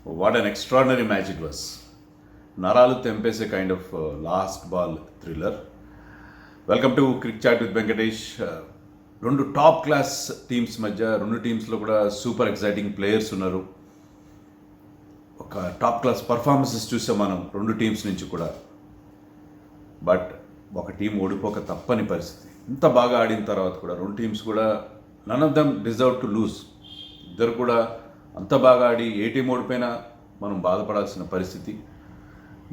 What an extraordinary match it was. నరాలు తెంపేసే kind of last ball thriller. Welcome to crick chat with Venkatesh. రెండు top class teams మధ్య రెండు టీమ్స్లో కూడా super exciting players ఉన్నారు. ఒక టాప్ క్లాస్ పర్ఫార్మెన్సెస్ చూసాం మనం రెండు టీమ్స్ నుంచి కూడా. బట్ ఒక టీం ఓడిపోక తప్పని పరిస్థితి. ఇంత బాగా ఆడిన తర్వాత కూడా రెండు టీమ్స్ కూడా none of them deserve to lose. ఇద్దరు కూడా అంత బాగా ఆడి ఏ టీం ఓడిపోయినా మనం బాధపడాల్సిన పరిస్థితి.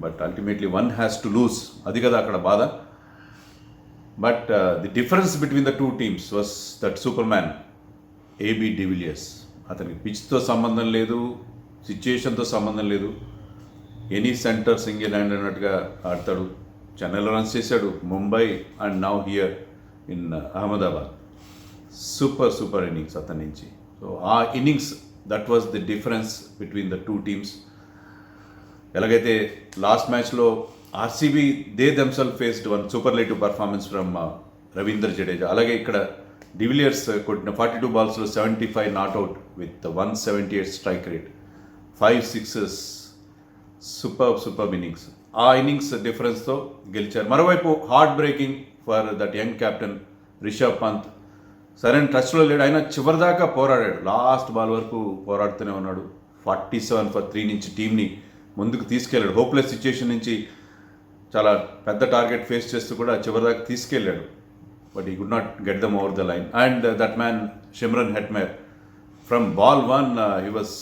But ultimately one has to lose, అది కదా అక్కడ బాధ. But the difference between the two teams was that super man AB de Villiers. అతనికి పిచ్తో సంబంధం లేదు, సిచ్యుయేషన్తో సంబంధం లేదు. ఎనీ సెంటర్ సింగిల్ హ్యాండ్ అన్నట్టుగా ఆడతాడు. చెన్నైలో రన్స్ చేశాడు, Mumbai and now here in Ahmedabad. Super innings అతని నుంచి. సో ఆ innings that was the difference between the two teams. ఎలాగైతే లాస్ట్ మ్యాచ్లో RCB they themselves faced one superlative performance from Ravindra Jadeja, అలాగే ఇక్కడ డివిలియర్స్ కొట్టిన 42 బాల్స్లో 75 not out with 178 strike rate, 5 sixes. Super innings. ఆ ఇన్నింగ్స్ డిఫరెన్స్తో గెలిచారు. మరోవైపు heart breaking for that young captain Rishabh Pant. సరైన టచ్లో లేడు, అయినా చివరిదాకా పోరాడాడు. లాస్ట్ బాల్ వరకు పోరాడుతూనే ఉన్నాడు. 47 for 3 నుంచి టీంని ముందుకు తీసుకెళ్ళాడు. హోప్లెస్ సిచ్యుయేషన్ నుంచి చాలా పెద్ద టార్గెట్ ఫేస్ చేస్తూ కూడా చివరిదాకా తీసుకెళ్ళాడు. బట్ ఈ could not get them over the line. And that man షిమ్రన్ Hetmyer from ball 1 he was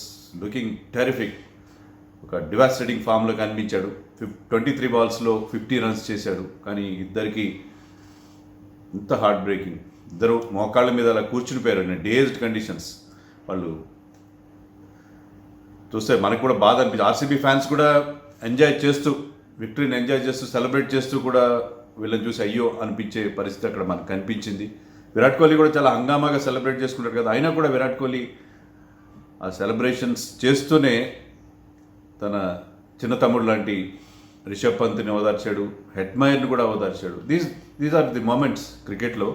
looking terrific. ఒక డివాస్టేటింగ్ ఫామ్లో కనిపించాడు. 23 బాల్స్లో 50 రన్స్ చేశాడు. కానీ ఇద్దరికి ఇంత హార్ట్ బ్రేకింగ్. ఇద్దరు మోకాళ్ళ మీద అలా కూర్చుని పోయారు. డేజ్డ్ కండిషన్స్. వాళ్ళు చూస్తే మనకు కూడా బాధ అనిపించింది. ఆర్సీబీ ఫ్యాన్స్ కూడా ఎంజాయ్ చేస్తూ, విక్టరీని ఎంజాయ్ చేస్తూ, సెలబ్రేట్ చేస్తూ కూడా వీళ్ళని చూసి అయ్యో అనిపించే పరిస్థితి అక్కడ మనకు కనిపించింది. విరాట్ కోహ్లీ కూడా చాలా హంగామాగా సెలబ్రేట్ చేసుకుంటారు కదా, అయినా కూడా విరాట్ కోహ్లీ ఆ సెలబ్రేషన్స్ చేస్తూనే తన చిన్న తమ్ముడు లాంటి రిషబ్ పంత్ని ఓదార్చాడు, హెట్మైర్ని కూడా ఓదార్చాడు. దీస్ ఆర్ ది మూమెంట్స్ క్రికెట్లో.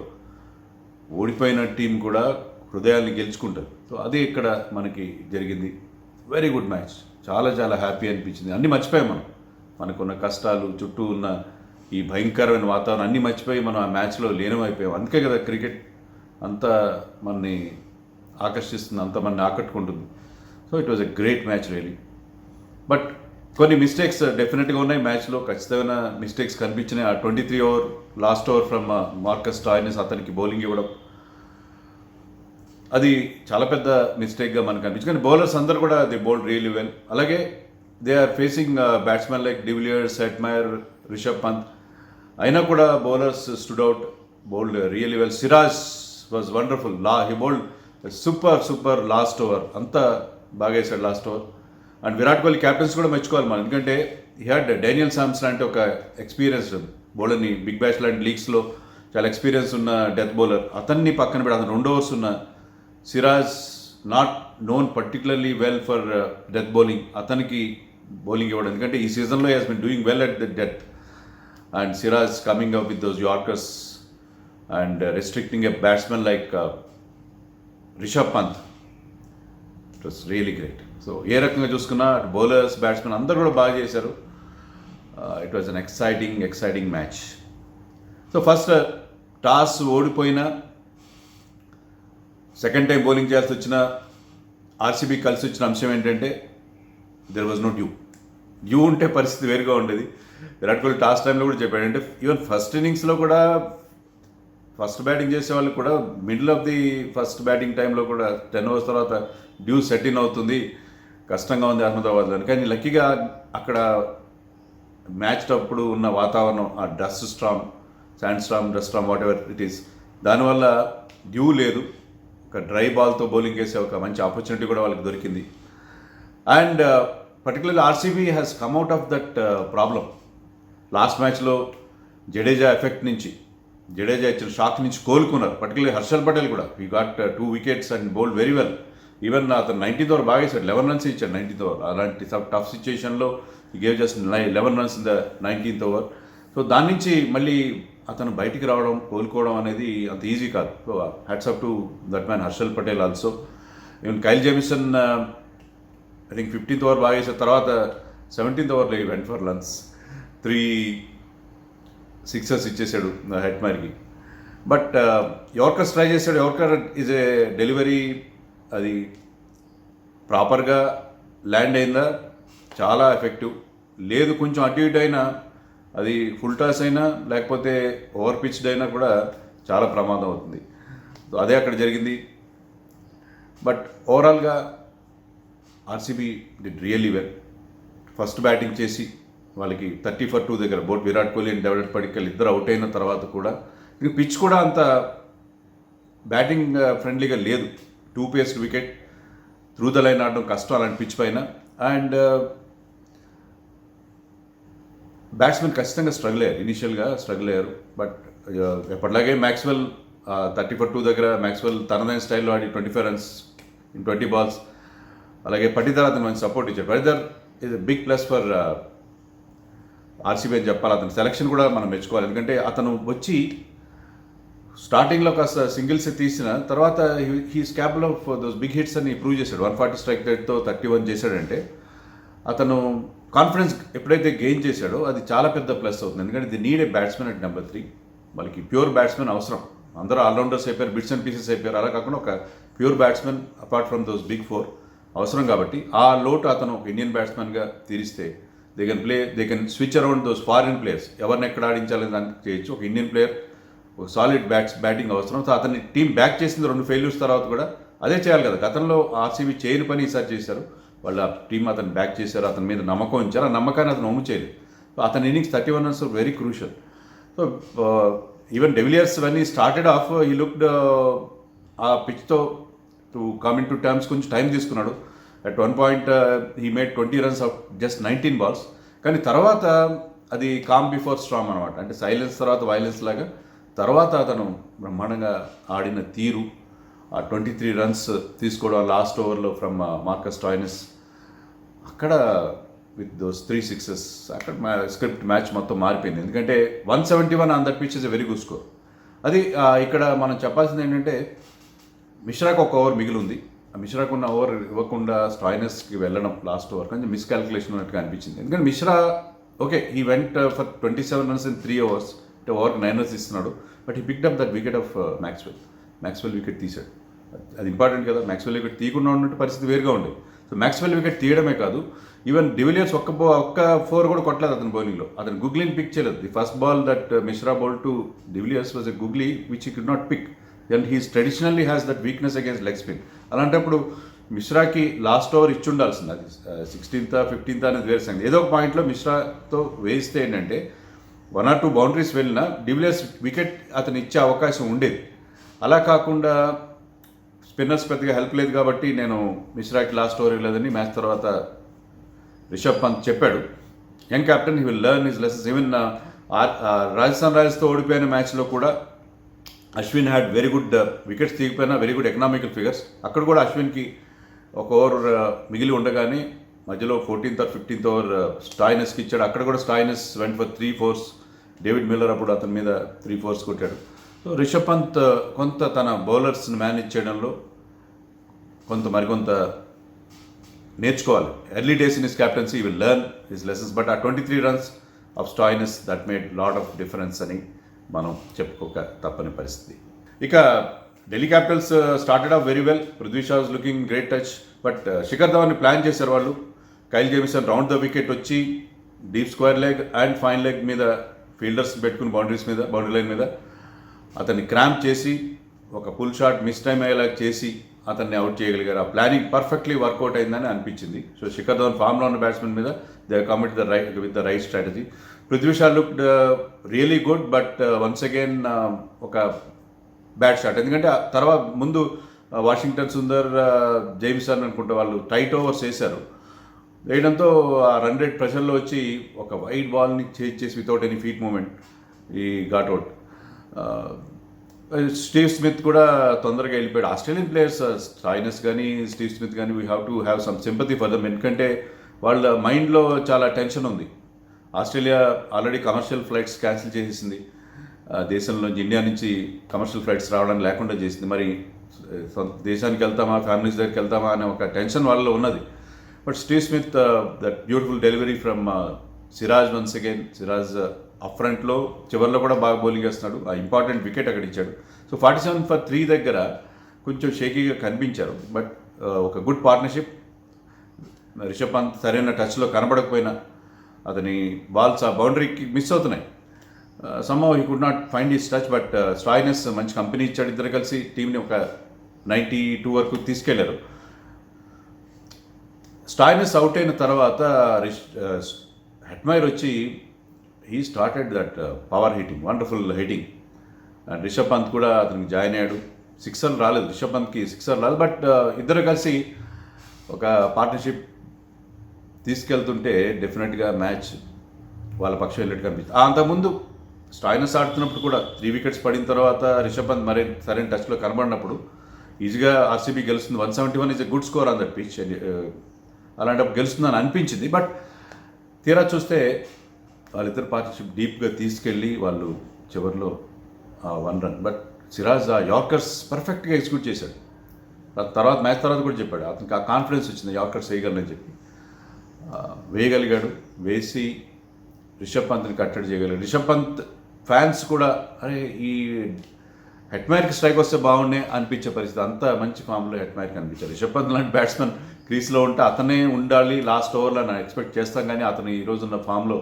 ఓడిపోయిన టీం కూడా హృదయాల్ని గెలుచుకుంటారు. సో అదే ఇక్కడ మనకి జరిగింది. Very good match. చాలా హ్యాపీ అనిపించింది. అన్నీ మర్చిపోయాం మనం. మనకున్న కష్టాలు, చుట్టూ ఉన్న ఈ భయంకరమైన వాతావరణం అన్నీ మర్చిపోయి మనం ఆ మ్యాచ్లో లీనమైపోయాం. అందుకే కదా క్రికెట్ అంత మనని ఆకర్షిస్తుంది, అంత మనని ఆకట్టుకుంటుంది. So it was a great match really. But కొన్ని మిస్టేక్స్ డెఫినెట్గా ఉన్నాయి మ్యాచ్లో. ఖచ్చితమైన మిస్టేక్స్ కనిపించినాయి. ఆ 23 over last over from Marcus Stoinis, అతనికి బౌలింగ్ ఇవ్వడం, అది చాలా పెద్ద మిస్టేక్గా మనకు అనిపించింది. కానీ బౌలర్స్ అందరూ కూడా దే బౌల్డ్ రియలీ వెల్. అలాగే they are facing batsmen like de Villiers, Hetmyer, Rishabh Pant. అయినా కూడా bowlers stood out, bowled really well. Siraj was wonderful. He bowled super last over. అంతా బాగా వేశాడు last over. And Virat Kohli captains కూడా మెచ్చుకోవాలి మనం. ఎందుకంటే హీ హ్యాడ్ డానియల్ సామ్స్ లాంటి ఒక ఎక్స్పీరియన్స్ బౌలర్ని, బిగ్ బ్యాష్ లాంటి లీగ్స్లో చాలా ఎక్స్పీరియన్స్ ఉన్న డెత్ బౌలర్, అతన్ని పక్కన పెట్టి అతను 2 ఓవర్స్ ఉన్న Siraj, not known particularly well for death bowling, అతనికి బౌలింగ్ ఇవ్వడం. ఎందుకంటే ఈ సీజన్లో he has been doing well at the death. And Siraj coming up with those yorkers and restricting a batsmen like Rishabh Pant. It was really great. So ఏ రకంగా చూసుకున్నా bowlers, batsmen అందరూ కూడా బాగా చేశారు. It was an exciting match. So first toss ఓడిపోయినా second time bowling చేయాల్సి వచ్చిన ఆర్సీబీ కలిసి వచ్చిన అంశం ఏంటంటే దెర్ వాజ్ నో డ్యూ ఉంటే పరిస్థితి వేరుగా ఉండేది. విరాట్ కోహ్లీ టాస్ టైంలో కూడా చెప్పాడు. అంటే ఈవెన్ ఫస్ట్ ఇన్నింగ్స్లో కూడా ఫస్ట్ బ్యాటింగ్ చేసే వాళ్ళకి కూడా middle of the first batting టైంలో కూడా 10 ఓవర్స్ తర్వాత డ్యూ సెట్ ఇన్ అవుతుంది, కష్టంగా ఉంది అహ్మదాబాద్లో. కానీ లక్కీగా అక్కడ మ్యాచ్ అప్పుడు ఉన్న వాతావరణం, ఆ dust storm, sand storm, dust storm, what ever it is, దానివల్ల డ్యూ లేదు. ఒక డ్రై బాల్తో బౌలింగ్ వేసే ఒక మంచి ఆపర్చునిటీ కూడా వాళ్ళకి దొరికింది. And particularly RCB has come out of that problem. Last మ్యాచ్లో జడేజా ఎఫెక్ట్ నుంచి, జడేజా ఇచ్చిన షాక్ నుంచి కోలుకున్నారు. పర్టికులర్లీ హర్షల్ పటేల్ కూడా he got 2 wickets and bowled very well. Even అతను 19th ఓవర్ బాగా వేసాడు, 11 రన్స్ ఇచ్చాడు 19th ఓవర్. అలాంటి టఫ్ సిచ్యుయేషన్లో ఈ gave just 11 runs in the 19th over. So దాని నుంచి మళ్ళీ అతను బయటికి రావడం, కోలుకోవడం అనేది అంత ఈజీ కాదు. So hats up to that man Harshal Patel also. Even Kyle Jamieson I think 15th over బాగా వేసిన తర్వాత 17th ఓవర్లో ఈ వెంట్ ఫర్ రన్స్ 3 సిక్సర్స్ ఇచ్చేసాడు హెట్మర్కి. బట్ యార్కర్స్ ట్రై చేశాడు. యార్కర్ ఈజ్ ఏ డెలివరీ, అది ప్రాపర్గా ల్యాండ్ అయిందా చాలా ఎఫెక్టివ్, లేదు కొంచెం అటు ఇటు అయినా అది ఫుల్ టాస్ అయినా లేకపోతే ఓవర్ పిచ్డ్ అయినా కూడా చాలా ప్రమాదం అవుతుంది. సో అదే అక్కడ జరిగింది. బట్ ఓవరాల్గా RCB did really well. First batting చేసి వాళ్ళకి 30 for 2 దగ్గర both Virat Kohli and David Padikkal ఇద్దరు అవుట్ అయిన తర్వాత కూడా ఇక పిచ్ కూడా అంత బ్యాటింగ్ ఫ్రెండ్లీగా లేదు. 2 paced wicket, through the line ఆడడం కష్టం అలాంటి పిచ్ పైన. అండ్ బ్యాట్స్మెన్ ఖచ్చితంగా స్ట్రగుల్ అయ్యారు, ఇనీషియల్గా స్ట్రగుల్ అయ్యారు. బట్ ఎప్పటిలాగే మ్యాక్స్వెల్ 30 for 2 దగ్గర మ్యాక్స్వెల్ తనదైన స్టైల్లో ఆడి 25 runs in 20 balls. అలాగే పటిదార్ అతను మంచి సపోర్ట్ ఇచ్చాడు. Patidar is a big plus for RCB అని చెప్పాలి. అతని సెలక్షన్ కూడా మనం మెచ్చుకోవాలి. ఎందుకంటే అతను వచ్చి స్టార్టింగ్లో కాస్త సింగిల్స్ తీసిన తర్వాత he's capable of those big hits అని ప్రూవ్ చేశాడు. 140 స్ట్రైక్ రేట్తో 31 చేశాడంటే అతను కాన్ఫిడెన్స్ ఎప్పుడైతే గెయిన్ చేశాడో అది చాలా పెద్ద ప్లస్ అవుతుంది. ఎందుకంటే the need a batsmen at number 3. వాళ్ళకి ప్యూర్ బ్యాట్స్మెన్ అవసరం. అందరూ ఆల్రౌండర్స్ అయిపోయారు, బిట్స్ అండ్ పీసెస్ అయిపోయారు. అలా కాకుండా ఒక pure batsmen apart from those big 4 అవసరం. కాబట్టి ఆ లోటు అతను ఇండియన్ బ్యాట్స్మెన్గా తీరిస్తే they can switch around those foreign players. ఎవరిని ఎక్కడ ఆడించాలని దానికి చేయొచ్చు. ఒక ఇండియన్ ప్లేయర్, ఒక సాలిడ్ బ్యాటింగ్ అవసరం. సో అతన్ని టీం బ్యాక్ చేసింది 2 failures తర్వాత కూడా అదే చేయాలి కదా. గతంలో ఆర్సీబీ చేయని పని ఈసారి చేశారు. వాళ్ళ టీం అతను బ్యాక్ చేశారు, అతని మీద నమ్మకం ఉంచారు. ఆ నమ్మకాన్ని అతను ఒమ్ము చేయలేదు. సో అతని innings 31 runs very crucial. So even de Villiers when he started off he looked ఆ పిచ్తో to come in to terms కొంచెం టైం తీసుకున్నాడు. At 1 point he made 20 runs off just 19 balls. కానీ తర్వాత అది కామ్ బిఫోర్ స్ట్రామ్ అనమాట. అంటే సైలెన్స్ తర్వాత వైలెన్స్ లాగా తర్వాత అతను బ్రహ్మాండంగా ఆడిన తీరు, ఆ 23 runs తీసుకోవడం లాస్ట్ ఓవర్లో ఫ్రమ్ మార్కస్ స్టాయినిస్, అక్కడ విత్ దోస్ 3 sixes అక్కడ స్క్రిప్ట్ మ్యాచ్ మొత్తం మారిపోయింది. ఎందుకంటే 171 on that pitch is a very good score. అది ఇక్కడ మనం చెప్పాల్సింది ఏంటంటే మిశ్రాకు ఒక ఓవర్ మిగిలి ఉంది. ఆ మిశ్రాకు ఉన్న ఓవర్ ఇవ్వకుండా స్టాయినస్కి వెళ్ళడం లాస్ట్ ఓవర్ కొంచెం మిస్కాల్కులేషన్ ఉన్నట్టుగా అనిపించింది. ఎందుకంటే Mishra okay he went for 27 runs in 3 overs, అంటే ఓవర్కి 9 runs ఇస్తున్నాడు. But he picked up that wicket of Maxwell wicket తీశాడు. అది ఇంపార్టెంట్ కదా. మ్యాక్స్వెల్ వికెట్ తీయకుండా ఉన్నట్టు పరిస్థితి వేరుగా ఉండేది. సో మ్యాక్స్వెల్ వికెట్ తీయడమే కాదు, ఈవెన్ డివిలియర్స్ ఒక్క 4 కూడా కొట్టలేదు అతని బౌలింగ్లో. అతను గుగ్లీని పిక్ చేయలేదు. The first ball that Mishra bowl to de Villiers was a googly which he could not pick. And he's traditionally has that weakness against leg spin. అలాంటప్పుడు మిశ్రాకి లాస్ట్ ఓవర్ ఇచ్చి ఉండాల్సింది. అది 16th 15th అనేది వేరే సంగతి. ఏదో ఒక పాయింట్లో మిశ్రాతో వేస్తే ఏంటంటే 1 or 2 బౌండరీస్ వెళ్ళినా డివిలియర్స్ వికెట్ అతను ఇచ్చే అవకాశం ఉండేది. అలా కాకుండా స్పిన్నర్స్ పెద్దగా హెల్ప్ లేదు కాబట్టి నేను మిశ్రాకి లాస్ట్ ఓవర్ ఇవ్వలేదని మ్యాచ్ తర్వాత రిషబ్ పంత్ చెప్పాడు. Young captain he will learn his lessons. Even Rajasthan రాయల్స్తో ఓడిపోయిన మ్యాచ్లో కూడా Ashwin had very good wickets తీగిపోయినా వెరీ గుడ్ ఎకనామికల్ ఫిగర్స్. అక్కడ కూడా అశ్విన్కి ఒక ఓవర్ మిగిలి ఉండగానే మధ్యలో 14th or 15th ఓవర్ స్టాయినస్కి ఇచ్చాడు. అక్కడ కూడా Stoinis went for 3 fours. David Miller అప్పుడు అతని మీద 3 fours కొట్టాడు. సో రిషబ్ పంత్ కొంత తన బౌలర్స్ని మేనేజ్ చేయడంలో మరికొంత నేర్చుకోవాలి. Early days in his captaincy will learn his lessons. But ఆ 23 runs off Stoinis that made lot of difference అని మనం చెప్పుకోక తప్పని పరిస్థితి. ఇక Delhi Capitals started off very well. Prithvi Shaw was looking great touch. But Shikhar ధవన్ని ప్లాన్ చేశారు వాళ్ళు. Kyle Jamieson round the wicket వచ్చి deep square leg and fine leg మీద ఫీల్డర్స్ పెట్టుకుని బౌండరీ లైన్ మీద అతన్ని క్రాంప్ చేసి ఒక పుల్ షాట్ మిస్ టైమ్ అయ్యేలా చేసి అతన్ని అవుట్ చేయగలిగారు. ఆ ప్లానింగ్ పర్ఫెక్ట్లీ వర్కౌట్ అయిందని అనిపించింది. సో శిఖర్ ధవన్ ఫామ్లో ఉన్న బ్యాట్స్మెన్ మీద they commit with the right strategy. Prithvi Shah looked really good. But once again ఒక బ్యాడ్ షాట్. ఎందుకంటే తర్వాత ముందు వాషింగ్టన్ సుందర్, జేమ్సన్ అనుకుంటే వాళ్ళు టైట్ ఓవర్స్ వేశారు. వేయడంతో ఆ రన్ రేట్ ప్రెషర్లో వచ్చి ఒక వైడ్ బాల్ని చేజ్ చేసి వితౌట్ ఎనీ ఫీట్ మూమెంట్ ఈ ఘాట్అవుట్. స్టీవ్ స్మిత్ కూడా తొందరగా వెళ్ళిపోయాడు. ఆస్ట్రేలియన్ ప్లేయర్స్ స్టాయినస్ కానీ స్టీవ్ స్మిత్ కానీ we have to have some sympathy for them. ఎందుకంటే వాళ్ళ మైండ్లో చాలా టెన్షన్ ఉంది. Australia already commercial flights cancel చేసేసింది. దేశంలోంచి ఇండియా నుంచి కమర్షియల్ ఫ్లైట్స్ రావడానికి లేకుండా చేసింది. మరి దేశానికి వెళ్తామా, ఫ్యామిలీస్ దగ్గరికి వెళ్తామా అనే ఒక టెన్షన్ వాళ్ళలో ఉన్నది. But Steve Smith that beautiful delivery from Siraj once again. Siraj up ఫ్రంట్లో చివరిలో కూడా బాగా బౌలింగ్ వేస్తున్నాడు. ఆ ఇంపార్టెంట్ వికెట్ అక్కడ ఇచ్చాడు. సో 47 for 3 దగ్గర కొంచెం షేకీగా కనిపించారు. బట్ ఒక గుడ్ పార్ట్నర్షిప్. రిషబ్ పంత్ సరైన టచ్లో కనబడకపోయినా అతని బాల్స్ ఆ బౌండరీకి మిస్ అవుతున్నాయి. Somehow he could not find his touch. But Stoinis మంచి కంపెనీ ఇచ్చాడు. ఇద్దరు కలిసి టీంని ఒక 92 వరకు తీసుకెళ్లారు. స్టాయినస్ అవుట్ అయిన తర్వాత హెట్మైర్ వచ్చి he started that power hitting, wonderful hitting. And Rishabh Pant కూడా అతనికి జాయిన్ అయ్యాడు. సిక్సర్ రాలేదు, రిషబ్ పంత్కి సిక్సర్ రాలేదు. బట్ ఇద్దరు కలిసి ఒక పార్ట్నర్షిప్ తీసుకెళ్తుంటే డెఫినెట్గా మ్యాచ్ వాళ్ళ పక్షం వెళ్ళినట్టు కనిపిస్తుంది. అంతకుముందు స్టాయినస్ ఆడుతున్నప్పుడు కూడా 3 wickets పడిన తర్వాత రిషబ్ పంత్ మరీ సరైన టచ్లో కనబడినప్పుడు ఈజీగా ఆర్సీబీ గెలుస్తుంది. 171 is a good score on that pitch. అలాంటప్పుడు గెలుస్తుందని అనిపించింది. బట్ తీరా చూస్తే వాళ్ళిద్దరు పార్ట్నర్షిప్ డీప్గా తీసుకెళ్ళి వాళ్ళు చివరిలో 1 run. బట్ సిరాజ్ ఆ యార్కర్స్ పర్ఫెక్ట్గా ఎగ్జిక్యూట్ చేశాడు. తర్వాత మ్యాచ్ తర్వాత కూడా చెప్పాడు అతనికి ఆ కాన్ఫిడెన్స్ వచ్చింది యార్కర్స్ వేయగలనని చెప్పి. వేయగలిగాడు. వేసి రిషబ్ పంత్ని కట్టడి చేయగలిగాడు. రిషబ్ పంత్ ఫ్యాన్స్ కూడా అరే ఈ హెట్మైర్కి స్ట్రైక్ వస్తే బాగుండే అనిపించే పరిస్థితి. అంత మంచి ఫామ్లో హెట్మైర్కి అనిపించారు. రిషబ్ పంత్ లాంటి బ్యాట్స్మెన్ క్రీస్లో ఉంటే అతనే ఉండాలి లాస్ట్ ఓవర్లో నేను ఎక్స్పెక్ట్ చేస్తాం. కానీ అతను ఈరోజున్న ఫామ్లో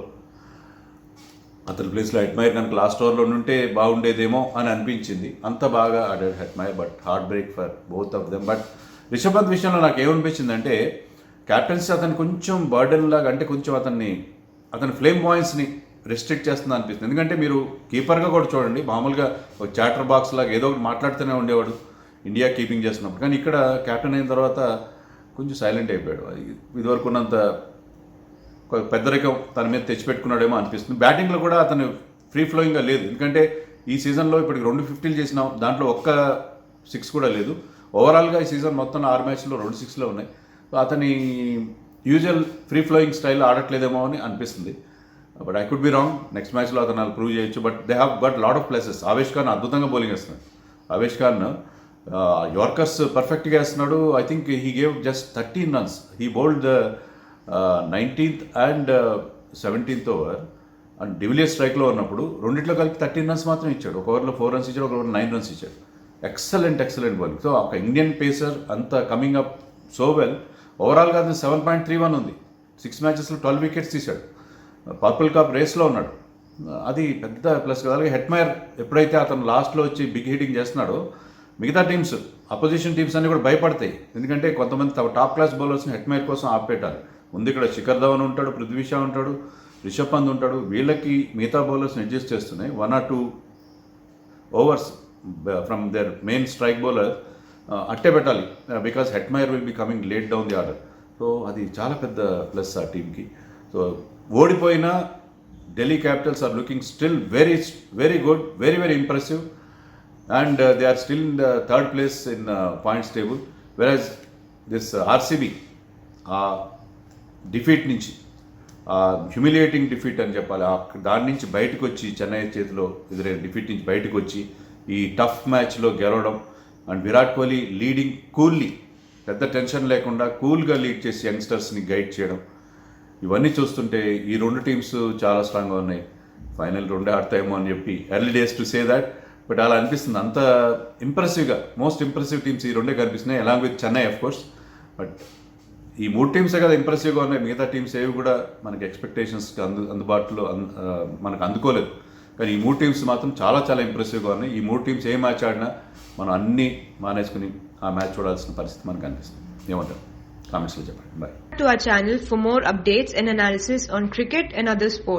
అతని ప్లేస్లో హెట్మైర్ కనుక లాస్ట్ ఓవర్లో ఉంటే బాగుండేదేమో అని అనిపించింది. అంత బాగా ఆడాడు Hetmyer. But heart break for both of them. But Rishabh Pant విషయంలో నాకు ఏమనిపించింది అంటే క్యాప్టెన్సీ అతను కొంచెం బర్డెన్ లాగా, అంటే కొంచెం అతని ఫ్లేమ్ పాయింట్స్ని రెస్ట్రిక్ట్ చేస్తుంది అనిపిస్తుంది. ఎందుకంటే మీరు కీపర్గా కూడా చూడండి, మామూలుగా ఒక చాటర్ బాక్స్ లాగా ఏదో ఒకటి మాట్లాడుతూనే ఉండేవాడు ఇండియా కీపింగ్ చేస్తున్నప్పుడు. కానీ ఇక్కడ క్యాప్టెన్ అయిన తర్వాత కొంచెం సైలెంట్ అయిపోయాడు. ఇదివరకు ఉన్నంత పెద్దరికం తన మీద తెచ్చిపెట్టుకున్నాడేమో అనిపిస్తుంది. బ్యాటింగ్లో కూడా అతను ఫ్రీ ఫ్లోయింగ్గా లేదు. ఎందుకంటే ఈ సీజన్లో ఇప్పటికి 2 50s చేసినాం, దాంట్లో ఒక్క 6 కూడా లేదు. ఓవరాల్గా ఈ సీజన్ మొత్తం 6 మ్యాచ్లో 2 6 ఉన్నాయి. సో అతని యూజువల్ ఫ్రీ ఫ్లోయింగ్ స్టైల్ ఆడట్లేదేమో అని అనిపిస్తుంది. But I could be wrong. Next మ్యాచ్లో అతను వాళ్ళు ప్రూవ్ చేయొచ్చు. But they have got lot of places. Avesh Khan అద్భుతంగా బౌలింగ్ వేస్తున్నాడు. ఆవేష్ ఖాన్ యార్కర్స్ పర్ఫెక్ట్గా వేస్తున్నాడు. I think he gave just 13 runs. He bowled 19th and 17th over. And de Villiers స్ట్రైక్లో ఉన్నప్పుడు రెండిట్లో కలిపి 13 runs మాత్రం ఇచ్చాడు. ఒక ఓవర్లో 4 runs ఇచ్చాడు, ఒక ఓవర్లో 9 runs ఇచ్చాడు. Excellent bowling. సో ఒక ఇండియన్ పేసర్ అంత కమింగ్ అప్ సో వెల్. ఓవరాల్గా అది 7.31 ఉంది. 6 matchesలో 12 wickets తీశాడు. పర్పుల్ కప్ రేస్లో ఉన్నాడు. అది పెద్ద ప్లస్ కదా. అలాగే హెట్మైర్ ఎప్పుడైతే అతను లాస్ట్లో వచ్చి బిగ్ హిట్టింగ్ చేస్తున్నాడో మిగతా టీమ్స్, అపోజిషన్ టీమ్స్ అన్నీ కూడా భయపడతాయి. ఎందుకంటే కొంతమంది టాప్ క్లాస్ బౌలర్స్ని హెట్మైర్ కోసం ఆపెట్టాలి. ముందు ఇక్కడ శిఖర్ ధవన్ ఉంటాడు, పృథ్వీ షా ఉంటాడు, రిషబ్ పంత్ ఉంటాడు. వీళ్ళకి మిగతా బౌలర్స్ని అడ్జస్ట్ చేస్తున్నాయి. 1 or 2 overs from their main strike bowler అట్టే పెట్టాలి. Because Hetmyer will be coming late down the order. So అది చాలా పెద్ద ప్లస్ ఆ టీంకి. సో ఓడిపోయినా Delhi Capitals are looking still very good, very impressive. And they are still in the 3rd place in points table. Whereas this RCB ఆ defeat నుంచి, humiliating defeat అని చెప్పాలి, దాని నుంచి బయటకు వచ్చి, చెన్నై చేతిలో ఎదురైన డిఫీట్ నుంచి బయటకు వచ్చి ఈ టఫ్ మ్యాచ్లో గెలవడం, అండ్ విరాట్ కోహ్లీ లీడింగ్ కూల్లీ, పెద్ద టెన్షన్ లేకుండా కూల్గా లీడ్ చేసి యంగ్స్టర్స్ని గైడ్ చేయడం, ఇవన్నీ చూస్తుంటే ఈ 2 టీమ్స్ చాలా స్ట్రాంగ్గా ఉన్నాయి. ఫైనల్ 2 ఆడతాయేమో అని చెప్పి early days to say that. But అలా అనిపిస్తుంది. అంత ఇంప్రెసివ్గా మోస్ట్ ఇంప్రెసివ్ టీమ్స్ ఈ 2 కనిపిస్తున్నాయి, along with Chennai of course. But ఈ 3 టీమ్సే కదా ఇంప్రెసివ్గా ఉన్నాయి. మిగతా టీమ్స్ ఏవి కూడా మనకి ఎక్స్పెక్టేషన్స్కి అందుబాటులో మనకు అందుకోలేదు. కానీ ఈ 3 టీమ్స్ మాత్రం చాలా ఇంప్రెసివ్గా ఉన్నాయి. ఈ 3 టీమ్స్ ఏ మ్యాచ్ ఆడినా మనం అన్నీ మానేసుకుని ఆ మ్యాచ్ చూడాల్సిన పరిస్థితి మనకు అనిపిస్తుంది. ఏమంటారు? కామెంట్స్లో చెప్పండి. Bye. To our channel for more updates and analysis on cricket and other sports.